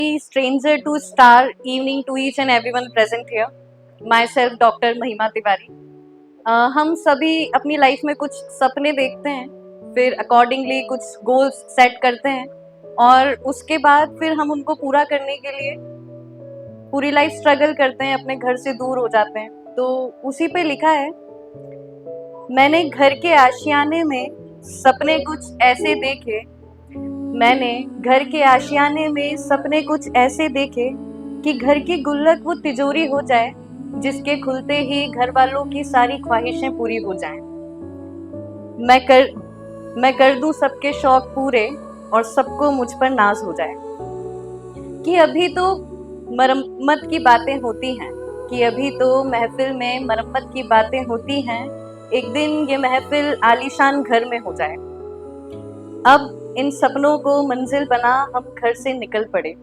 Stranger to star evening to each and everyone present here. Myself doctor महिमा तिवारी. हम सभी अपनी लाइफ में कुछ सपने देखते हैं, फिर अकॉर्डिंगली कुछ गोल्स सेट करते हैं और उसके बाद फिर हम उनको पूरा करने के लिए पूरी लाइफ स्ट्रगल करते हैं, अपने घर से दूर हो जाते हैं. तो उसी पे लिखा है, मैंने घर के आशियाने में सपने कुछ ऐसे देखे, मैंने घर के आशियाने में सपने कुछ ऐसे देखे कि घर की गुल्लक वो तिजोरी हो जाए जिसके खुलते ही घर वालों की सारी ख्वाहिशें पूरी हो जाएं. मैं कर दूं सबके शौक पूरे और सबको मुझ पर नाज हो जाए. कि अभी तो मरम्मत की बातें होती हैं, कि अभी तो महफिल में मरम्मत की बातें होती हैं, एक दिन ये महफिल आलीशान घर में हो जाए. अब इन सपनों को मंजिल बना हम घर से निकल पड़े.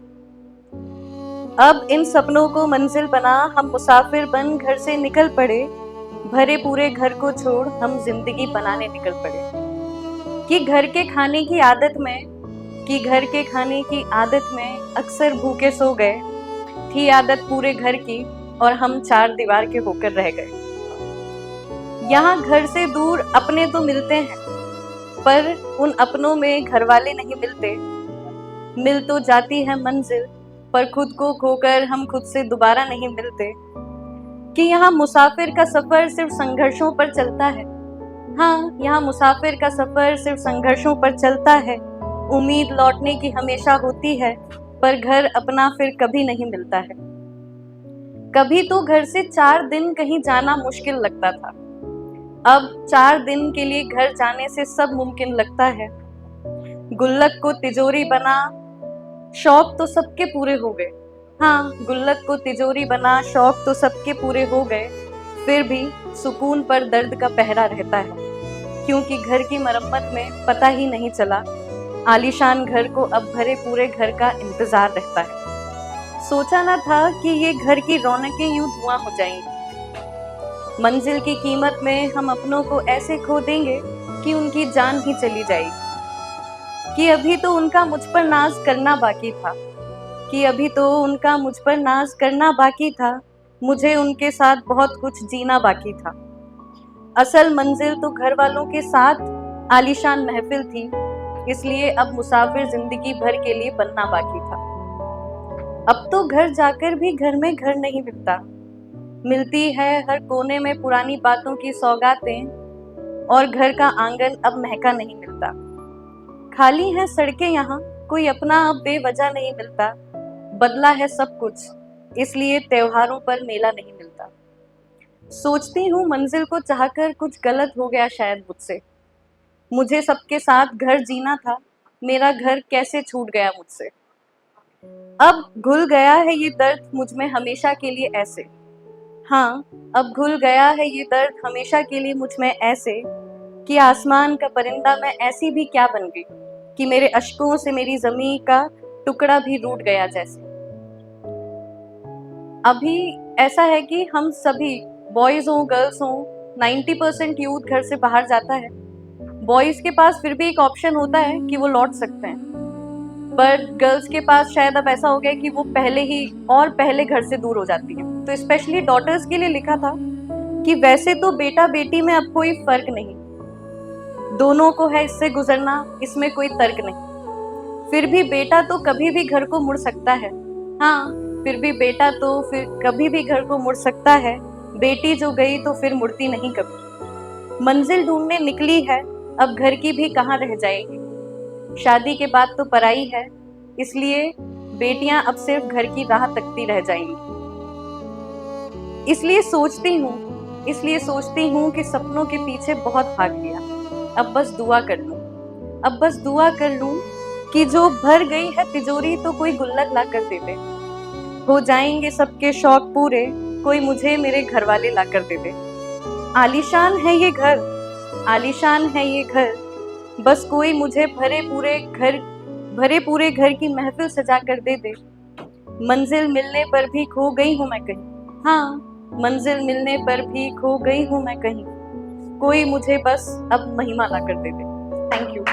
अब इन सपनों को मंजिल बना हम मुसाफिर बन घर से निकल पड़े. भरे पूरे घर को छोड़ हम जिंदगी बनाने निकल पड़े. कि घर के खाने की आदत में अक्सर भूखे सो गए. थी आदत पूरे घर की और हम चार दीवार के होकर रह गए. यहाँ घर से दूर अपने तो मिलते हैं, पर उन अपनों में घर वाले नहीं मिलते. मिल तो जाती है मंजिल, पर खुद को खोकर हम खुद से दोबारा नहीं मिलते. कि यहाँ मुसाफिर का सफर सिर्फ संघर्षों पर चलता है. हाँ, यहाँ मुसाफिर का सफर सिर्फ संघर्षों पर चलता है. उम्मीद लौटने की हमेशा होती है, पर घर अपना फिर कभी नहीं मिलता है. कभी तो घर से 4 दिन कहीं जाना मुश्किल लगता था. अब 4 दिन के लिए घर जाने से सब मुमकिन लगता है. गुल्लक को तिजोरी बना शौक तो सबके पूरे हो गए. हाँ, गुल्लक को तिजोरी बना शौक तो सबके पूरे हो गए. फिर भी सुकून पर दर्द का पहरा रहता है, क्योंकि घर की मरम्मत में पता ही नहीं चला. आलीशान घर को अब भरे पूरे घर का इंतजार रहता है. सोचा ना था कि ये घर की रौनकें यूं धुआं हो जाएंगी. मंजिल की कीमत में हम अपनों को ऐसे खो देंगे कि उनकी जान ही चली जाएगी. कि अभी तो उनका मुझ पर नाज करना बाकी था. मुझे उनके साथ बहुत कुछ जीना बाकी था. असल मंजिल तो घर वालों के साथ आलीशान महफिल थी, इसलिए अब मुसाफिर जिंदगी भर के लिए बनना बाकी था. अब तो घर जाकर भी घर में घर नहीं मिलता. मिलती है हर कोने में पुरानी बातों की सौगातें, और घर का आंगन अब महका नहीं मिलता. खाली है सड़कें यहाँ, कोई अपना अब बेवजह नहीं मिलता. बदला है सब कुछ, इसलिए त्योहारों पर मेला नहीं मिलता. सोचती हूँ मंजिल को चाहकर कुछ गलत हो गया शायद मुझसे. मुझे सबके साथ घर जीना था, मेरा घर कैसे छूट गया मुझसे. अब घुल गया है ये दर्द मुझ में हमेशा के लिए ऐसे. हाँ, अब घुल गया है ये दर्द हमेशा के लिए मुझ में ऐसे, कि आसमान का परिंदा मैं ऐसी भी क्या बन गई, कि मेरे अश्कों से मेरी जमीन का टुकड़ा भी रूठ गया जैसे. अभी ऐसा है कि हम सभी बॉयज हो गर्ल्स हो, 90% यूथ घर से बाहर जाता है. बॉयज के पास फिर भी एक ऑप्शन होता है कि वो लौट सकते हैं, पर गर्ल्स के पास शायद अब ऐसा हो गया कि वो पहले घर से दूर हो जाती है. तो स्पेशली डॉटर्स के लिए लिखा था कि वैसे तो बेटा बेटी में अब कोई फर्क नहीं, दोनों को है इससे गुजरना, इसमें कोई तर्क नहीं. फिर भी बेटा तो कभी भी घर को मुड़ सकता है. हाँ, फिर भी बेटा तो फिर कभी भी घर को मुड़ सकता है. बेटी जो गई तो फिर मुड़ती नहीं कभी. मंजिल ढूंढने निकली है, अब घर की भी कहाँ रह जाएगी. शादी के बाद तो पराई है, इसलिए बेटियां अब सिर्फ घर की राह तकती रह जाएंगी. इसलिए सोचती हूँ कि सपनों के पीछे बहुत भाग लिया. अब बस दुआ कर लूं कि जो भर गई है तिजोरी तो कोई गुल्लक ला कर दे दे. हो जाएंगे सबके शौक पूरे, कोई मुझे मेरे घर वाले ला कर दे दे. आलीशान है ये घर, बस कोई मुझे भरे पूरे घर की महफिल सजा कर दे दे. मंजिल मिलने पर भी खो गई हूँ मैं कहीं. हाँ, मंजिल मिलने पर भी खो गई हूँ मैं कहीं. कोई मुझे बस अब महिमा ला कर दे दे. Thank you.